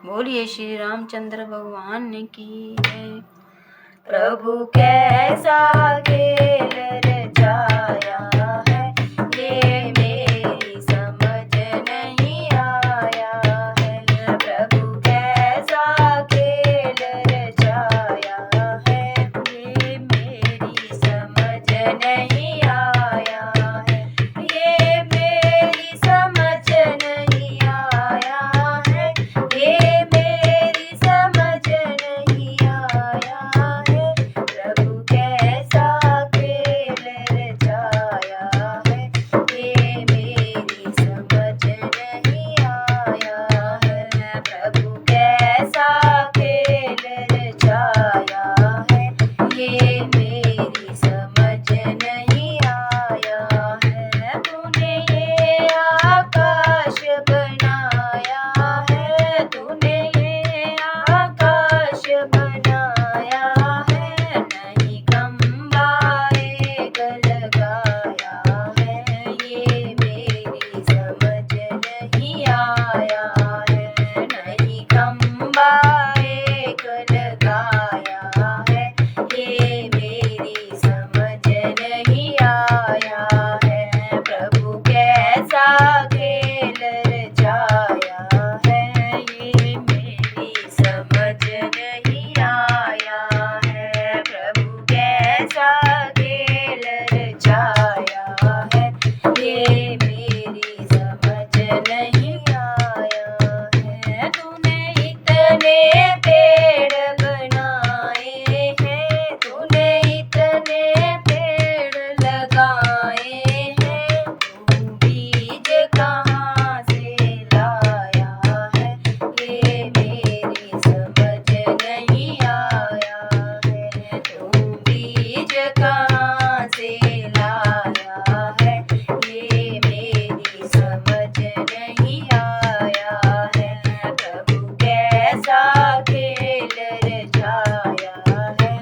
बोलिए श्री रामचंद्र भगवान की जय। प्रभु कैसा खेल रचाया है, ये मेरी समझ नहीं आया है। प्रभु कैसा खेल रचाया है, ये मेरी समझ नहीं आया है। ये मेरी समझ नहीं आया है, ये मेरी समझ नहीं आया है। प्रभु कैसा खेल रचाया है, ये मेरी समझ नहीं आया है। प्रभु कैसा खेल रचाया है, ये मेरी समझ नहीं आया है। तूने ये आकाश बनाया है, तूने ये आकाश बनाया है। नहीं खंभा एक लगाया है, ये मेरी समझ नहीं आया है। नहीं खंभा एक लगाया है, ये मेरी समझ नहीं आया है। प्रभु कैसा खेल रचाया है, ये मेरी समझ नहीं आया है। प्रभु कैसा खेल रचाया है, ये मेरी समझ नहीं आया है। तूने इतने पेड़ बनाए हैं, तूने इतने पेड़ लगाए हैं। तू बीज कहाँ से लाया है, ये मेरी समझ नहीं आया है। तू बीज कहाँ से लाया है, ये मेरी समझ नहीं आया है। प्रभु कैसा खेल रचाया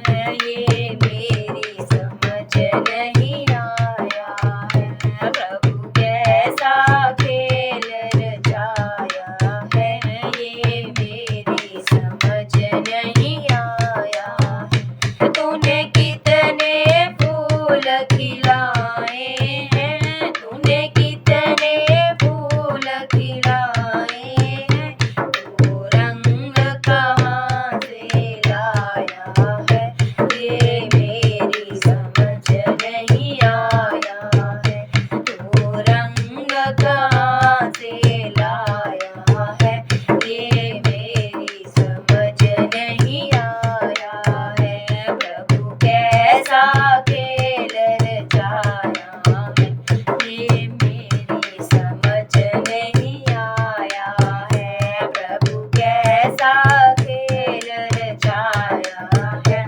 है, ये मेरी समझ नहीं आया है। प्रभु कैसा खेल रचाया है, ये मेरी समझ नहीं आया है। तूने कितने फूल खिलाए हैं, तूने कितने फूल खिलाए हैं। तू रंग कहाँ से लाया है, ये मेरी समझ नहीं आया है। तू रंग कहाँ से लाया है, ये मेरी समझ नहीं आया है। प्रभु कैसा खेल रचाया है, ये मेरी समझ नहीं आया है। प्रभु कैसा खेल रचाया है,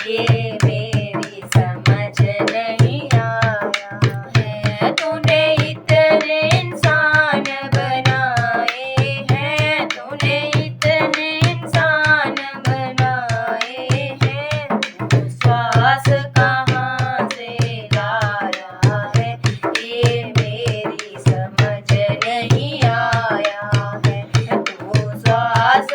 ये मेरी समझ नहीं आया है। तूने इतने इंसान बनाए हैं, तूने इतने इंसान बनाए हैं। तू श्वास कहाँ से लाया है, ये मेरी समझ नहीं आया है। तू श्वास